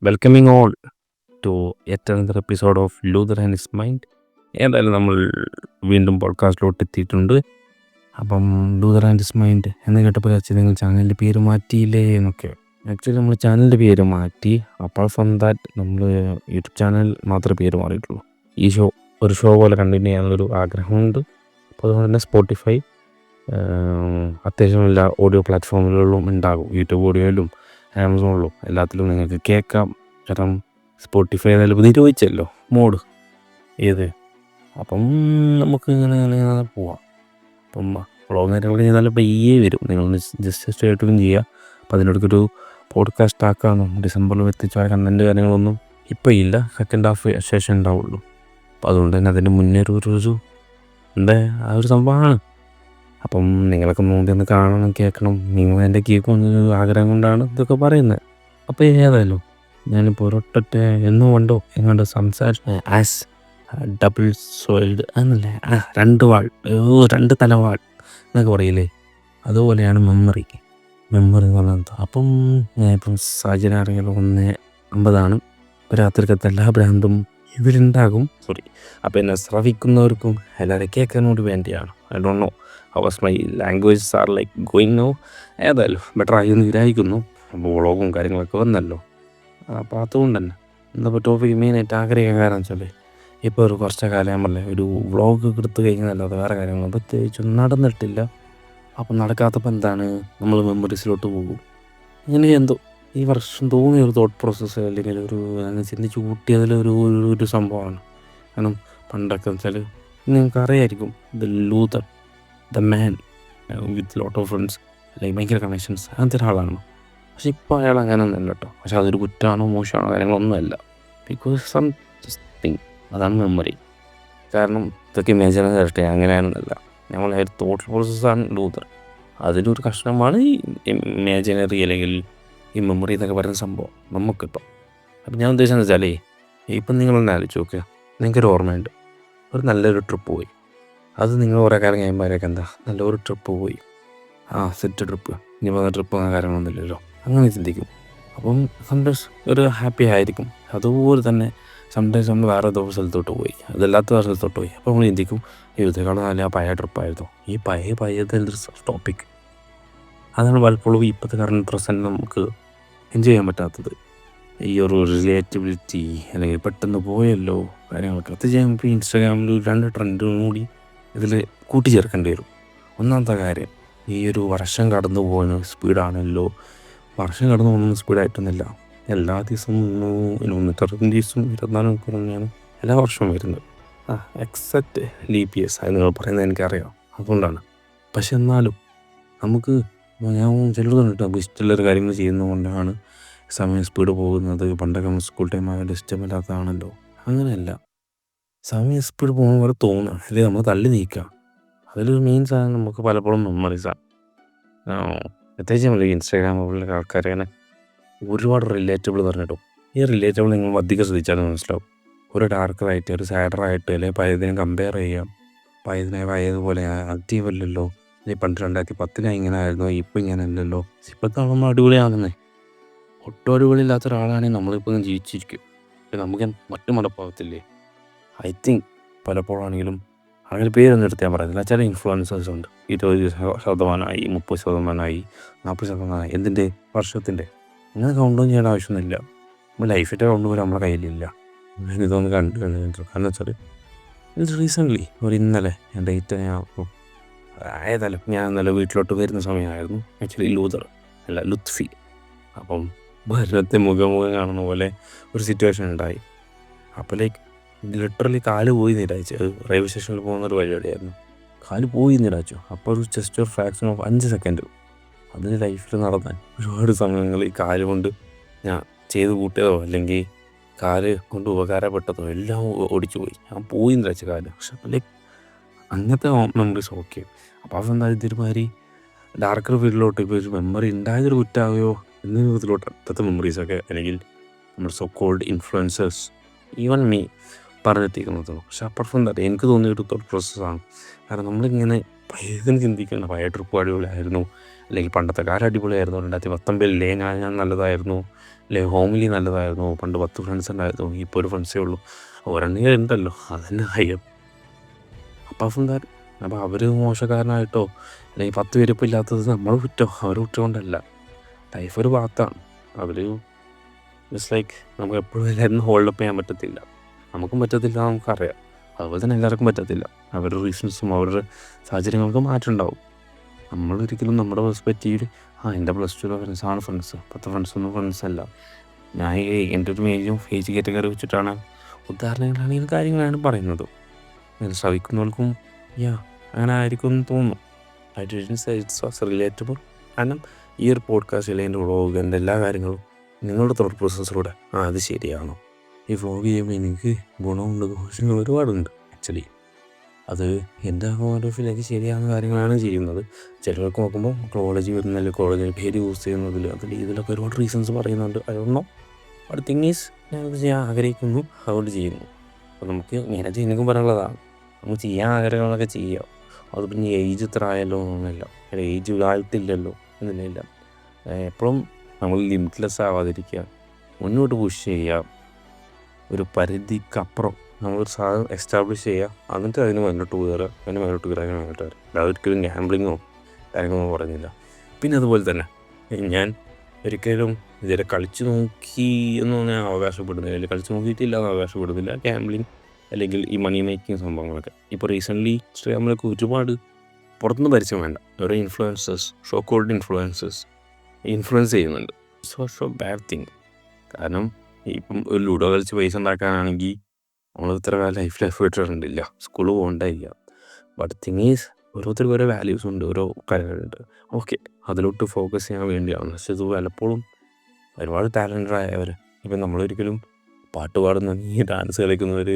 Welcoming all to yet another episode of Luther and his mind. ഏതായാലും നമ്മൾ വീണ്ടും പോഡ്കാസ്റ്റിലോട്ട് എത്തിയിട്ടുണ്ട്. അപ്പം ലൂതർ ആൻഡ് ഹിസ് മൈൻഡ് എന്ന് കേട്ടപ്പോൾ നിങ്ങൾ ചാനലിൻ്റെ പേര് മാറ്റിയില്ലേ എന്നൊക്കെ. ആക്ച്വലി നമ്മൾ ചാനലിൻ്റെ പേര് മാറ്റി. അപ്പാർട്ട് ഫ്രം ദാറ്റ് നമ്മൾ യൂട്യൂബ് ചാനൽ മാത്രമേ പേര് മാറിയിട്ടുള്ളൂ. ഈ ഒരു ഷോ പോലെ കണ്ടിന്യൂ ചെയ്യാനുള്ളൊരു ആഗ്രഹമുണ്ട്. അപ്പോൾ അതുകൊണ്ട് തന്നെ സ്പോട്ടിഫൈ അത്യാവശ്യം എല്ലാ ഓഡിയോ പ്ലാറ്റ്ഫോമുകളിലും ഉണ്ടാകും. യൂട്യൂബ് ഓഡിയോയിലും ആമസോണിലും എല്ലാത്തിലും നിങ്ങൾക്ക് കേൾക്കാം. കാരണം സ്പോട്ടിഫൈ ഏതായാലും നിരോധിച്ചല്ലോ മോഡ് ഏത്. അപ്പം നമുക്ക് ഇങ്ങനെ പോവാം. അപ്പം വ്ളോഗ് കാര്യങ്ങളൊക്കെ ചെയ്താലും പയ്യേ വരും. നിങ്ങളൊന്ന് ജസ്റ്റ് സ്റ്റേറ്റും ചെയ്യുക. അപ്പോൾ അതിനോടൊരു പോഡ്കാസ്റ്റ് ആക്കാമെന്നും ഡിസംബറിൽ എത്തിച്ച കണ്ടൻറ്റ് കാര്യങ്ങളൊന്നും ഇപ്പോൾ ഇല്ല. സെക്കൻഡ് ഹാഫ് ശേഷം ഉണ്ടാവുള്ളൂ. അപ്പോൾ അതുകൊണ്ട് തന്നെ അതിൻ്റെ മുന്നേ ഒരു എന്താ ആ ഒരു സംഭവമാണ്. അപ്പം നിങ്ങളൊക്കെ നോക്കി ഒന്ന് കാണണം, കേൾക്കണം. നിങ്ങൾ എൻ്റെ കേൾക്കുമെന്നൊരു ആഗ്രഹം കൊണ്ടാണ് ഇതൊക്കെ പറയുന്നത്. അപ്പോൾ ഏതായാലും ഞാനിപ്പോൾ ഒരൊറ്റ എന്നോ കണ്ടോ എങ്ങോട്ട് സംസാരിച്ചു ആസ് ഡബിൾ സോൾഡ് എന്നല്ലേ, രണ്ട് തലവാൾ എന്നൊക്കെ പറയില്ലേ, അതുപോലെയാണ് മെമ്മറി എന്ന് പറയുന്നത്. അപ്പം ഞാനിപ്പം സാഹചര്യം അറിയാലോ 1:50 ഇപ്പോൾ രാത്രിക്കത്തെ എല്ലാ ഭ്രാന്തും ഇതിലുണ്ടാകും. അപ്പോൾ എന്നെ ശ്രവിക്കുന്നവർക്കും എല്ലാവരും കേൾക്കാനോട് വേണ്ടിയാണ്. I don't know how was my languages are like going no. ഏതായാലും ബെറ്റർ ആയി എന്ന് വിചാരിക്കുന്നു. വ്ളോഗും കാര്യങ്ങളൊക്കെ വന്നല്ലോ. അപ്പോൾ അതുകൊണ്ട് തന്നെ ഇന്നിപ്പോൾ ടോപ്പിക്ക് മെയിനായിട്ട് ആഗ്രഹിക്കാൻ കാരണം വെച്ചാൽ ഇപ്പോൾ ഒരു കുറച്ച് കാലം ഞാൻ പറഞ്ഞില്ലേ, ഒരു വ്ളോഗ് എടുത്ത് കഴിഞ്ഞാലല്ലാതെ വേറെ കാര്യങ്ങളൊന്നും പ്രത്യേകിച്ചൊന്നും നടന്നിട്ടില്ല. അപ്പം നടക്കാത്തപ്പോൾ എന്താണ്, നമ്മൾ മെമ്മറീസിലോട്ട് പോകും. ഇങ്ങനെ എന്തോ ഈ വർഷം തോന്നിയ ഒരു തോട്ട് പ്രോസസ്സ് അല്ലെങ്കിൽ ഒരു അങ്ങനെ ചിന്തിച്ച് കൂട്ടിയതിലൊരു സംഭവമാണ്. കാരണം പണ്ടൊക്കെ വെച്ചാൽ നിങ്ങൾക്ക് അറിയായിരിക്കും, Luther the man with lot of friends, അല്ലെങ്കിൽ ഭയങ്കര കണക്ഷൻസ്, അങ്ങനത്തെ ഒരാളാണ്. പക്ഷെ ഇപ്പോൾ അയാൾ അങ്ങനെ ഒന്നല്ല കേട്ടോ. പക്ഷെ അതൊരു കുറ്റമാണോ മോശമാണോ കാര്യങ്ങളൊന്നുമല്ല. ബിക്കോസ് സംതിങ് അതാണ് മെമ്മറി. കാരണം ഇതൊക്കെ ഇമാജിനറി തരട്ടെ, അങ്ങനെയാണെന്നല്ല. നമ്മളെ ഒരു തോട്ട് പ്രോസസ്സാണ് ലൂതർ. അതിലൊരു കഷ്ണമാണ് ഈ ഇമാജിനറി അല്ലെങ്കിൽ ഈ മെമ്മറി എന്നൊക്കെ പറയുന്ന സംഭവം നമുക്കിപ്പോൾ. അപ്പം ഞാൻ ഉദ്ദേശിച്ചതെന്ന് വെച്ചാലേ, ഇപ്പം നിങ്ങളൊന്ന് ആലോചിച്ച് നോക്കുക. നിങ്ങൾക്കൊരു ഓർമ്മയുണ്ട്, ഒരു നല്ലൊരു ട്രിപ്പ് പോയി. അത് നിങ്ങൾ കുറേ കാലം കഴിയുമ്പോഴേക്ക് എന്താ നല്ലൊരു ട്രിപ്പ് പോയി, സെറ്റ് ട്രിപ്പ്, ഇനി പോകുന്ന ട്രിപ്പ് അങ്ങനെ കാര്യങ്ങളൊന്നുമില്ലല്ലോ, അങ്ങനെ ചിന്തിക്കും. അപ്പം സംടൈംസ് ഒരു ഹാപ്പി ആയിരിക്കും. അതുപോലെ തന്നെ സംടൈംസ് നമ്മൾ വേറെ ഏതോ സ്ഥലത്തോട്ട് പോയി, അതല്ലാത്ത വേറെ സ്ഥലത്തോട്ട് പോയി. അപ്പോൾ നമ്മൾ ചിന്തിക്കും, ഇതിനേക്കാളും നല്ല ആ പഴയ ട്രിപ്പായിരുന്നു. ഈ പഴയതൊരു ടോപ്പിക്. അതാണ് പലപ്പോഴും ഇപ്പോഴത്തെ കറണ്ട് പ്രസൻറ്റ് നമുക്ക് എൻജോയ് ചെയ്യാൻ പറ്റാത്തത്. ഈ ഒരു റിലേറ്റബിലിറ്റി അല്ലെങ്കിൽ പെട്ടെന്ന് പോയല്ലോ കാര്യങ്ങളൊക്കെ. അത് ചെയ്യുമ്പോൾ ഇൻസ്റ്റാഗ്രാമിൽ 2 ട്രെൻഡും കൂടി ഇതിൽ കൂട്ടിച്ചേർക്കേണ്ടി വരും. ഒന്നാമത്തെ കാര്യം, ഈ ഒരു വർഷം കടന്നു പോകുന്ന സ്പീഡാണല്ലോ. വർഷം കടന്നു പോകുന്ന സ്പീഡായിട്ടൊന്നുമില്ല. എല്ലാ ദിവസവും 360 ദിവസവും 24 മണിക്കൂർ തന്നെയാണ് എല്ലാ വർഷവും വരുന്നത്. എക്സെപ്റ്റ് ലീപ് ഇയേഴ്സ്, അത് നിങ്ങൾ പറയുന്നത് എനിക്കറിയാം, അതുകൊണ്ടാണ്. പക്ഷെ എന്നാലും നമുക്ക്, ഞാൻ ചിലർ കണ്ടിട്ട് നമുക്ക് ഇഷ്ടമുള്ളൊരു കാര്യങ്ങൾ ചെയ്യുന്നതുകൊണ്ടാണ് സമയം സ്പീഡ് പോകുന്നത്. പണ്ടൊക്കെ നമ്മൾ സ്കൂൾ ടൈം ആയാലും ഇഷ്ടമില്ലാത്തതാണല്ലോ. അങ്ങനെയല്ല, സമയം സ്പീഡ് പോകുന്ന പോലെ തോന്നുക, അല്ലെങ്കിൽ നമ്മൾ തള്ളി നീക്കുക. അതിലൊരു മെയിൻ സാധനം നമുക്ക് പലപ്പോഴും മെമ്മറീസാണ്. പ്രത്യേകിച്ച് നമ്മൾ ഇൻസ്റ്റാഗ്രാം പോലുള്ള ആൾക്കാർ അങ്ങനെ ഒരുപാട് റിലേറ്റബിൾ പറഞ്ഞിട്ടോ. ഈ റിലേറ്റബിൾ നിങ്ങൾ അധികം ശ്രദ്ധിച്ചാലും മനസ്സിലാവും. ഒരു ഡാർക്കറായിട്ട്, ഒരു സാഡറായിട്ട്, അല്ലെങ്കിൽ പഴയതിനെ കമ്പയർ ചെയ്യാം. പഴയതുപോലെ ആക്റ്റീവ് അല്ലല്ലോ, അല്ലെങ്കിൽ പണ്ട് 2010 ഇങ്ങനെ ആയിരുന്നു, ഇപ്പം ഇങ്ങനെ അല്ലല്ലോ. ഇപ്പോഴത്തെ നമ്മൾ അടിപൊളിയാകുന്നേ. ഒട്ടും അടിപൊളിയില്ലാത്ത ഒരാളാണെങ്കിൽ നമ്മളിപ്പോൾ ജീവിച്ചിരിക്കും. നമുക്ക് മറ്റു മടപ്പാകത്തില്ലേ. ഐ തിങ്ക് പലപ്പോഴാണെങ്കിലും അങ്ങനെ പേരൊന്നും എടുത്ത് ഞാൻ പറയുന്നില്ല. ചില ഇൻഫ്ലുവൻസേഴ്സ് ഉണ്ട്, 20% 30%, 40%, എന്തിൻ്റെ വർഷത്തിൻ്റെ, അങ്ങനെ കൗണ്ടൊന്നും ചെയ്യേണ്ട ആവശ്യമൊന്നുമില്ല. നമ്മൾ ലൈഫിൻ്റെ കൗണ്ട് പോലും നമ്മളെ കയ്യിലില്ല. ഇതൊന്ന് കണ്ടു കാരണം വെച്ചാൽ ഇത് റീസെൻ്റ്ലി ഇന്നലെ ഞാൻ ഡേറ്റ് ഏതായാലും ഞാൻ ഇന്നലെ വീട്ടിലോട്ട് വരുന്ന സമയമായിരുന്നു. ആക്ച്വലി ലൂതർ അല്ല ലുത്ഫി. അപ്പം ഭരണത്തെ മുഖാമുഖം കാണുന്ന പോലെ ഒരു സിറ്റുവേഷൻ ഉണ്ടായി. അപ്പോൾ ലിറ്ററലി കാല് പോയി നിരാച്ചു. അത് റെയിൽവേ സ്റ്റേഷനിൽ പോകുന്നൊരു പരിപാടിയായിരുന്നു. കാല് പോയി നിരാച്ചു. അപ്പോൾ ജസ്റ്റ് ഒരു ഫ്രാക്ഷൻ ഓഫ് 5 സെക്കൻഡ് അതിന് ലൈഫിൽ നടത്താൻ ഒരുപാട് സമയങ്ങൾ ഈ കാല് കൊണ്ട് ഞാൻ ചെയ്ത് കൂട്ടിയതോ അല്ലെങ്കിൽ കാല് കൊണ്ട് ഉപകാരപ്പെട്ടതോ എല്ലാം ഓടിച്ചു പോയി. ഞാൻ പോയി നിരാച്ച കാല്. പക്ഷെ അങ്ങനത്തെ മെമ്മറീസ് ഓക്കെ. അപ്പോൾ അതെന്താ ഇതൊരുമാതിരി ഡാർക്കർ ഫീൽഡിലോട്ട് ഇപ്പോൾ ഒരു മെമ്മറി ഉണ്ടായതൊരു കുറ്റാവുകയോ എന്ന വിധത്തിലോട്ട് അടുത്ത മെമ്മറീസൊക്കെ അല്ലെങ്കിൽ നമ്മുടെ so called influencers even me പറഞ്ഞെത്തിക്കുന്നത്. പക്ഷെ അപ്പുറം എന്താ എനിക്ക് തോന്നിയൊരു തോട്ട് പ്രോസസ്സാണ്. കാരണം നമ്മളിങ്ങനെ പഴയതിന് ചിന്തിക്കണം. പഴയ ട്രിപ്പ് അടിപൊളിയായിരുന്നു, അല്ലെങ്കിൽ പണ്ടത്തെ കാലം അടിപൊളിയായിരുന്നു, 2019 ഞാൻ നല്ലതായിരുന്നു, ഹോമിലി നല്ലതായിരുന്നു, പണ്ട് 10 ഫ്രണ്ട്സ് ഉണ്ടായിരുന്നു, ഇപ്പോൾ ഒരു ഫ്രണ്ട്സേ ഉള്ളൂ, ഒരെണ്ണം ഉണ്ടല്ലോ അതന്നെ ഹയ്യം. അപ്പം ദാറ്റ് അപ്പോൾ അവർ മോശക്കാരനായിട്ടോ അല്ലെങ്കിൽ 10 പേര് ഇപ്പോൾ ഇല്ലാത്തത് നമ്മൾ കുറ്റം, അവർ കുറ്റം കൊണ്ടല്ല. ലൈഫ് ഒരു പാത്താണ്. അവർ ജസ്റ്റ് ലൈക്ക് നമുക്ക് എപ്പോഴും എല്ലാവരും ഹോൾഡപ്പ് ചെയ്യാൻ പറ്റത്തില്ല, നമുക്കും പറ്റത്തില്ല, നമുക്കറിയാം. അതുപോലെ തന്നെ എല്ലാവർക്കും പറ്റത്തില്ല. അവരുടെ റീസൺസും അവരുടെ സാഹചര്യങ്ങൾക്കും മാറ്റം ഉണ്ടാവും. നമ്മളൊരിക്കലും നമ്മുടെ പെർസ്പെക്റ്റീവിൽ എൻ്റെ പ്ലസ് ടു ഫ്രണ്ട്സാണ് ഫ്രണ്ട്സ്, 10 ഫ്രണ്ട്സൊന്നും ഫ്രണ്ട്സല്ല. ഞാൻ എൻ്റെ ഒരു ഏജ് കാറ്റഗറി വെച്ചിട്ടാണ് ഉദാഹരണങ്ങളാണ് ഈ കാര്യങ്ങളാണ് പറയുന്നത്. ശ്രവിക്കുന്നവർക്കും അങ്ങനെ ആയിരിക്കും എന്ന് തോന്നുന്നു. I didn't say it's was relatable. കാരണം ഈ ഒരു പോഡ്കാസ്റ്റിൽ എൻ്റെ വ്ളോഗ്, എൻ്റെ എല്ലാ കാര്യങ്ങളും നിങ്ങളുടെ തോട്ട് പ്രോസസ്സിലൂടെ അത് ശരിയാണോ, ഈ വ്ളോഗ് ചെയ്യുമ്പോൾ എനിക്ക് ഗുണമുണ്ട് ദോഷങ്ങൾ ഒരുപാടുണ്ട്. ആക്ച്വലി അത് എൻ്റെ ഓരോഫിലേക്ക് ശരിയാകുന്ന കാര്യങ്ങളാണ് ചെയ്യുന്നത്. ചിലർക്ക് നോക്കുമ്പോൾ കോളേജിൽ വരുന്നതിൽ കോളേജിൽ പേര് യൂസ് ചെയ്യുന്നതിൽ ഇതിലൊക്കെ ഒരുപാട് റീസൺസ് പറയുന്നുണ്ട്. അതുകൊണ്ടോ ബട്ട് തിങ് ഈസ് ഞാനത് ചെയ്യാൻ ആഗ്രഹിക്കുന്നു, അതുകൊണ്ട് ചെയ്യുന്നു. അപ്പോൾ നമുക്ക് ഇങ്ങനെ എനിക്കും പറയാനുള്ളതാണ്, നമുക്ക് ചെയ്യാൻ ആഗ്രഹങ്ങളൊക്കെ ചെയ്യുക. അത് പിന്നെ ഏജ് ഇത്ര ആയല്ലോ എന്നൊന്നുമില്ല, ഏജ് ആയിട്ടില്ലല്ലോ എന്നില്ല. എപ്പോഴും നമ്മൾ ലിമിറ്റ്ലെസ് ആവാതിരിക്കുക, മുന്നോട്ട് പുഷ് ചെയ്യുക, ഒരു പരിധിക്കപ്പുറം നമ്മളൊരു സാധനം എസ്റ്റാബ്ലിഷ് ചെയ്യുക, എന്നിട്ട് അതിന് മുന്നോട്ട് കയറുക, അതിന് മുന്നോട്ട് കയറുക. അതൊരിക്കലും ഗാംബ്ലിങ്ങോ കാര്യങ്ങളൊന്നും പറയുന്നില്ല. പിന്നെ അതുപോലെ തന്നെ ഞാൻ ഒരിക്കലും ഇതുവരെ കളിച്ച് നോക്കി എന്നൊന്നും ഞാൻ അവകാശപ്പെടുന്നില്ല, അല്ലെങ്കിൽ കളിച്ച് നോക്കിയിട്ടില്ല എന്ന് അവകാശപ്പെടുന്നില്ല. ഗാംബ്ലിങ് അല്ലെങ്കിൽ ഈ മണി മേക്കിങ് സംഭവങ്ങളൊക്കെ ഇപ്പോൾ റീസെൻ്റ്ലി ഇൻസ്റ്റാഗ്രാമിലൊക്കെ ഒരുപാട് പുറത്തുനിന്ന് പരിചയം വേണ്ട ഓരോ influencers, so called influencers influence ചെയ്യുന്നുണ്ട്. So bad thing. കാരണം ഇപ്പം ഒരു ലുഡോ കളിച്ച് പൈസ ഉണ്ടാക്കാനാണെങ്കിൽ നമ്മൾ ഇത്ര കാലം ലൈഫിൽ എഫേർട്ട് ഇടേണ്ടില്ല, സ്കൂളിൽ പോകേണ്ടില്ല. ബട്ട് തിങ് ഈസ് ഓരോരുത്തർക്കും ഓരോ വാല്യൂസ് ഉണ്ട്, ഓരോ കാര്യങ്ങളുണ്ട്. ഓക്കെ, അതിലോട്ട് ഫോക്കസ് ചെയ്യാൻ വേണ്ടിയാണ്. പക്ഷേ ഇത് പലപ്പോഴും ഒരുപാട് ടാലൻറ്റഡ് ആയവർ, ഇപ്പം നമ്മളൊരിക്കലും പാട്ട് പാടുന്നവർ, ഈ ഡാൻസ് കളിക്കുന്നവർ,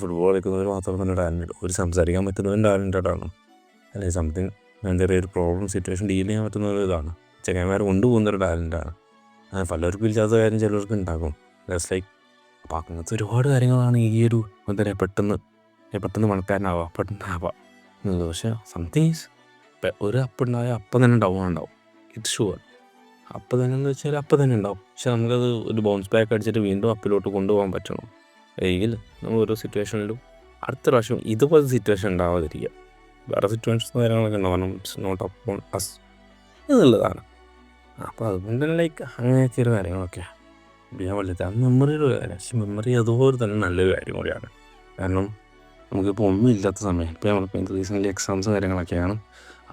ഫുട്ബോൾ കളിക്കുന്നവർ മാത്രം തന്നെ ടാലൻറ്റഡ്. ഒരു സംസാരിക്കാൻ പറ്റുന്നവരും ടാലൻറ്റഡ് ആണ്, അല്ലെങ്കിൽ സംതിങ് എന്താ പറയുക ഒരു പ്രോബ്ലം സിറ്റുവേഷൻ ഡീൽ ചെയ്യാൻ പറ്റുന്നവർ ഇതാണ്. ചെക്കന്മാർ കൊണ്ടുപോകുന്നൊരു ടാലൻ്റാണ്. പലർക്കും ഇല്ലാത്ത കാര്യം ചിലർക്ക് ഉണ്ടാകും. ജസ്റ്റ് ലൈക്ക് അപ്പോൾ അങ്ങനത്തെ ഒരുപാട് കാര്യങ്ങളാണ് ഈ ഒരു എന്താ പറയുക പെട്ടെന്ന് പണക്കാരനാവാം, പെട്ടെന്നാവാം എന്നുള്ളത്. പക്ഷേ സംതിങ് ഈസ് ഒരു അപ്പ് ഉണ്ടായാൽ അപ്പം തന്നെ ഡൗൺ ഉണ്ടാവും, ഇറ്റ്സ് ഷുവർ. അപ്പം തന്നെ എന്ന് വെച്ചാൽ അപ്പം തന്നെ ഉണ്ടാവും. പക്ഷെ നമുക്കത് ഒരു ബൗൺസ് ബാക്ക് അടിച്ചിട്ട് വീണ്ടും അപ്പിലോട്ട് കൊണ്ടുപോകാൻ പറ്റണം. എങ്കിൽ നമ്മൾ ഓരോ സിറ്റുവേഷനിലും അടുത്ത പ്രാവശ്യം ഇതുപോലത്തെ സിറ്റുവേഷൻ ഉണ്ടാവാതിരിക്കുക. വേറെ സിറ്റുവേഷൻസ് കാര്യങ്ങളൊക്കെ ഉണ്ടാവണം, ഇറ്റ്സ് നോട്ട് അപ്പോൺ അസ് എന്നുള്ളതാണ്. അപ്പോൾ അതുകൊണ്ട് തന്നെ ലൈക്ക് അങ്ങനെയൊക്കെ ഒരു കാര്യങ്ങളൊക്കെ ഞാൻ പറഞ്ഞത് അത് മെമ്മറിയുടെ കാര്യം. പക്ഷേ മെമ്മറി അതുപോലെ തന്നെ നല്ലൊരു കാര്യം കൂടിയാണ്. കാരണം നമുക്കിപ്പോൾ ഒന്നും ഇല്ലാത്ത സമയം, ഇപ്പോൾ നമ്മളിപ്പോൾ റീസെൻ്റ്ലി എക്സാംസ് കാര്യങ്ങളൊക്കെയാണ്.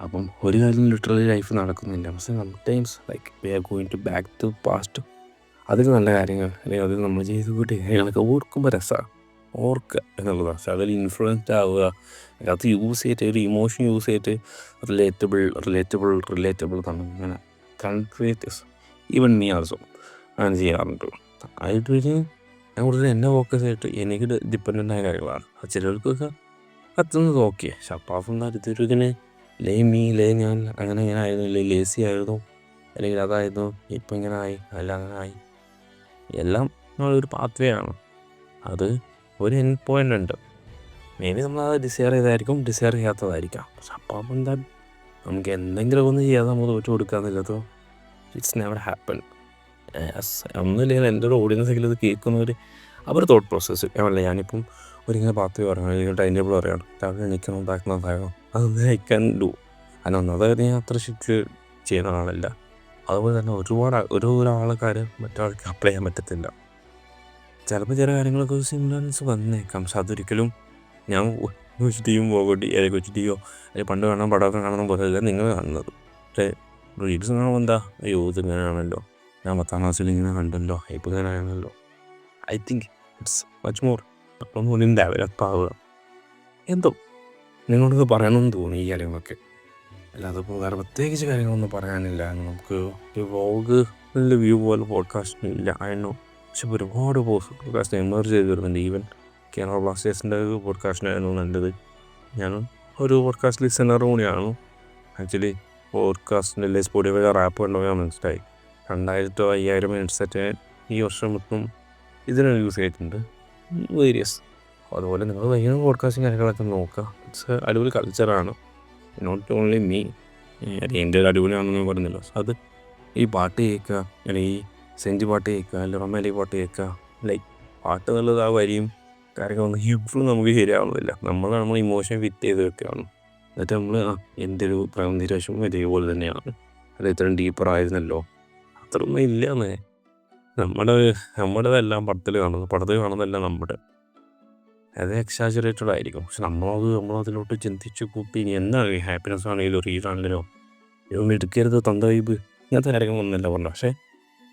അപ്പം ഒരു കാര്യം ലിറ്ററലി ലൈഫ് നടക്കുന്നില്ല. പക്ഷേ sometimes like we are going to back to past. അതിൽ നല്ല കാര്യങ്ങൾ അല്ലെങ്കിൽ അതിൽ നമ്മൾ ചെയ്ത് കൂട്ടിയ കാര്യങ്ങളൊക്കെ ഓർക്കുമ്പോൾ രസമാണ്, ഓർക്കുക എന്നുള്ളതാണ്. പക്ഷേ അതിൽ ഇൻഫ്ലുവൻസ്ഡ് ആവുക, അത് യൂസ് ചെയ്തിട്ട് ഒരു ഇമോഷൻ യൂസ് ചെയ്തിട്ട് റിലേറ്റബിൾ തന്നെ ഇങ്ങനെ കൺക്രീറ്റസ് ഈവൻ മീ ആൾസോ അങ്ങനെ ചെയ്യാറുണ്ട്. ആയിട്ട് ഞാൻ കൂടുതൽ എന്നെ ഫോക്കസ് ആയിട്ട് എനിക്ക് ഡിപ്പെൻഡൻ്റ് ആയ കാര്യങ്ങളാണ്. ചിലർക്കൊക്കെ കത്തുന്നത് ഓക്കെ. പക്ഷെ അപ്പാഫും കാര്യത്തിലൊരിങ്ങനെ ഞാൻ അങ്ങനെ ആയിരുന്നു, അല്ലെങ്കിൽ ലേസി ആയിരുന്നു, അല്ലെങ്കിൽ അതായിരുന്നു, ഇപ്പം ഇങ്ങനെ ആയി, അല്ല അങ്ങനെ ആയി. എല്ലാം നമ്മളൊരു പാത്ത് വേ ആണ്. അത് ഒരു എൻഡ് പോയിൻ്റ് ഉണ്ട്. മേ ബി നമ്മളത് ഡിസയർ ചെയ്തായിരിക്കും, ഡിസയർ ചെയ്യാത്തതായിരിക്കാം. പക്ഷെ അപ്പം എന്താ നമുക്ക് എന്തെങ്കിലും ഒന്ന് ചെയ്യാതെ നമ്മൾ തോറ്റു കൊടുക്കാമെന്നുള്ളത് ഇറ്റ്സ് നെവർ ഹാപ്പൻ. ഒന്നുമില്ലെങ്കിൽ എൻ്റെ ഒരു ഓഡിയൻസെങ്കിലും ഇത് കേൾക്കുന്നവർ അവരുടെ തോട്ട് പ്രോസസ്സ് ഞാനിപ്പം ഒരിങ്ങനെ പാത്ത് പറയണം, അല്ലെങ്കിൽ ടൈം ടേബിൾ പറയണം, രാവിലെ എണീക്കണം, ഉണ്ടാക്കണം, അതൊന്നും ഐ ക്യാൻ ഡു. അതിനൊന്നത് ഞാൻ അത്ര ശരിക്ക് ചെയ്യുന്ന ആളല്ല. അതുപോലെ തന്നെ ഒരാൾക്കാർ മറ്റൊരാൾക്ക് അപ്ലൈ ചെയ്യാൻ പറ്റത്തില്ല. ചിലപ്പോൾ ചില കാര്യങ്ങളൊക്കെ സിമിലൻസ് വന്നേക്കാം. പക്ഷെ അതൊരിക്കലും ഞാൻ കൊച്ചു ടീം പോകട്ടി അല്ലെങ്കിൽ കൊച്ചു ടീമോ അല്ലെങ്കിൽ പണ്ട് കാണാൻ പടമൊക്കെ കാണുന്ന പോലെയല്ല നിങ്ങൾ കാണുന്നത്. പക്ഷേ റീൽസ് കാണുമ്പോൾ എന്താ ഇത് ഇങ്ങനെയാണല്ലോ, ഞാൻ 10ാം ക്ലാസ്സിൽ ഇങ്ങനെ കണ്ടല്ലോ, ഇപ്പോൾ ഇങ്ങനെ ആണല്ലോ. I think it's much more അപ്പം കൂടി ഡെവലപ്പ് ആവുക. എന്തോ നിങ്ങളോട് പറയണമെന്ന് തോന്നി ഈ കാര്യങ്ങളൊക്കെ. അല്ലാതെ ഇപ്പോൾ വേറെ പ്രത്യേകിച്ച് കാര്യങ്ങളൊന്നും പറയാനില്ല. നമുക്ക് ഈ വ്ളോഗിൻ്റെ വ്യൂ പോലെ പോഡ്കാസ്റ്റ് ഇല്ല ആയിരുന്നു. പക്ഷെ ഒരുപാട് പോഡ്കാസ്റ്റ് എമർജ് ചെയ്ത് വരുന്നുണ്ട്. ഈവൻ കേരള ബ്ലാസ്റ്റേഴ്സിൻ്റെ ഒരു പോഡ്കാസ്റ്റിനായിരുന്നു നല്ലത്. ഞാനും ഒരു പോഡ്കാസ്റ്റ് ലിസണർ കൂടിയാണ്. ആക്ച്വലി പോഡ്കാസ്റ്റിൻ്റെ സ്പോട്ടിഫൈ റാപ്പ് കണ്ടപ്പോൾ ഞാൻ മനസ്സിലായി 2000-5000 മിനിറ്റ്സൊക്കെ ഈ വർഷം മൊത്തം ഇതിനാണ് യൂസ് ചെയ്തിട്ടുണ്ട് വേരിയസ്. അതുപോലെ നിങ്ങൾ വൈകുന്ന പോഡ്കാസ്റ്റും കാര്യങ്ങളൊക്കെ നോക്കുക. ഇറ്റ്സ് അടിപൊളി കൾച്ചറാണ്. നോട്ട് ഓൺലി മീ എൻ്റെ ഒരു അടിപൊളിയാണെന്ന് പറഞ്ഞല്ലോ. അത് ഈ പാട്ട് കേൾക്കുക അല്ലെങ്കിൽ ഈ സെഞ്ച് പാട്ട് കേൾക്കുക, അല്ല റൊമാൻറ്റിക് പാട്ട് കേൾക്കുക. ലൈക്ക് പാട്ട് നല്ലത്, ആ വരിയും കാര്യങ്ങളൊന്നും എപ്പോഴും നമുക്ക് ശരിയാവുന്നില്ല. നമ്മൾ ഇമോഷൻ ഫിറ്റ് ചെയ്ത് വെക്കുകയാണ്. എന്നിട്ട് നമ്മൾ എൻ്റെ ഒരു പ്രകൃതിവശം ഇതേപോലെ തന്നെയാണ്, അത് ഇത്രയും ഡീപ്പർ ആയിരുന്നല്ലോ, അത്രയൊന്നും ഇല്ലയെന്നേ. നമ്മുടേതെല്ലാം പടത്തിൽ കാണുന്നതെല്ലാം നമ്മുടെ അത് എക്സാജുറേറ്റഡ് ആയിരിക്കും. പക്ഷെ നമ്മളതിലോട്ട് ചിന്തിച്ച് കൂട്ടി ഇനി എന്താണ് ഹാപ്പിനെസ് ആണെങ്കിലും റീലാണെങ്കിലോ ഇതൊന്നും എടുക്കരുത്, തന്ത വൈബ്, ഇങ്ങനത്തെ കാര്യങ്ങളൊന്നുമല്ല പറഞ്ഞത്. പക്ഷേ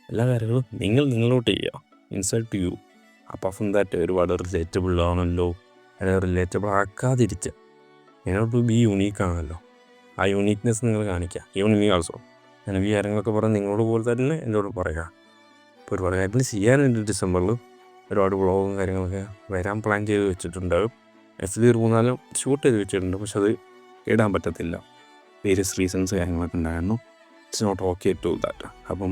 എല്ലാ കാര്യങ്ങളും നിങ്ങളോട്ട് ചെയ്യുക, ഇൻസൈഡ് ടു യു. അപ്പം ഫ്രം ദാറ്റ് ഒരുപാട് റിലേറ്റബിൾ ആണല്ലോ, അല്ലെങ്കിൽ റിലേറ്റബിൾ ആക്കാതിരിക്കുക. നിങ്ങളോട്ട് ബി യുണീക്ക് ആണല്ലോ, ആ യുണീക്ക്നെസ് നിങ്ങൾ കാണിക്കുക. ഈവൻ മീ ആൾസോ, ഞാൻ ഈ കാര്യങ്ങളൊക്കെ പറഞ്ഞ് നിങ്ങളോട് പോലെ തന്നെ എന്നോട് പറയുക. ഇപ്പോൾ ഒരുപാട് കാര്യങ്ങൾ ചെയ്യാനുണ്ട് ഡിസംബറിൽ. ഒരുപാട് വ്ളോഗും കാര്യങ്ങളൊക്കെ വരാൻ പ്ലാൻ ചെയ്ത് വെച്ചിട്ടുണ്ടാകും. എഫ് ഒരു 3-4 ഷൂട്ട് ചെയ്ത് വെച്ചിട്ടുണ്ട്, പക്ഷെ അത് ഇടാൻ പറ്റത്തില്ല, വേരിയസ് റീസൺസ് കാര്യങ്ങളൊക്കെ ഉണ്ടായിരുന്നു. It's not okay to that. അപ്പം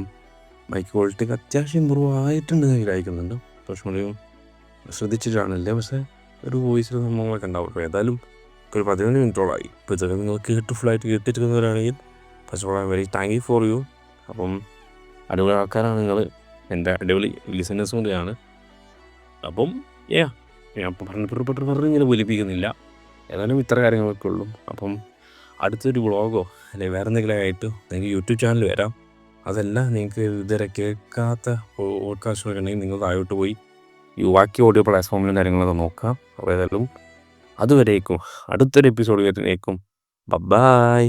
ബൈക്ക് ക്വാളിറ്റിക്ക് അത്യാവശ്യം ഇമ്പ്രൂവ് ആയിട്ടുണ്ട് വിചാരിക്കുന്നുണ്ട്. പക്ഷേ ശ്രദ്ധിച്ചിട്ടാണല്ലേ, പക്ഷേ ഒരു വോയിസിൽ സംഭവങ്ങളൊക്കെ ഉണ്ടാവും. ഏതായാലും ഒരു 11 മിനിറ്റോളായി. ഇപ്പോൾ ഇതൊക്കെ നിങ്ങൾ ഫുള്ളായിട്ട് കേട്ടിരിക്കുന്നവരാണെങ്കിൽ first all I very thank you for you. അപ്പം അടിപൊളി ആൾക്കാരാണ് നിങ്ങൾ, എൻ്റെ അടിപൊളി ലിസണേഴ്സും കൂടിയാണ്. അപ്പം ഞാൻ പറഞ്ഞ് ഇങ്ങനെ ഒലിപ്പിക്കുന്നില്ല. ഏതായാലും ഇത്ര കാര്യങ്ങളൊക്കെ ഉള്ളൂ. അപ്പം അടുത്തൊരു വ്ളോഗോ അല്ലെങ്കിൽ വേറെ എന്തെങ്കിലും ആയിട്ട് നിങ്ങൾക്ക് യൂട്യൂബ് ചാനൽ വരാം. അതല്ല, നിങ്ങൾക്ക് ഇതുവരെ കേൾക്കാത്ത പോഡ്കാസ്റ്റുകളൊക്കെ ഉണ്ടെങ്കിൽ നിങ്ങൾ താഴോട്ട് പോയി ഈ ബാക്കി ഓഡിയോ പ്ലാറ്റ്ഫോമിലും കാര്യങ്ങളൊക്കെ നോക്കാം. അപ്പോൾ ഏതായാലും അതുവരേക്കും അടുത്തൊരു എപ്പിസോഡ് വരുന്നേക്കും. ബൈ.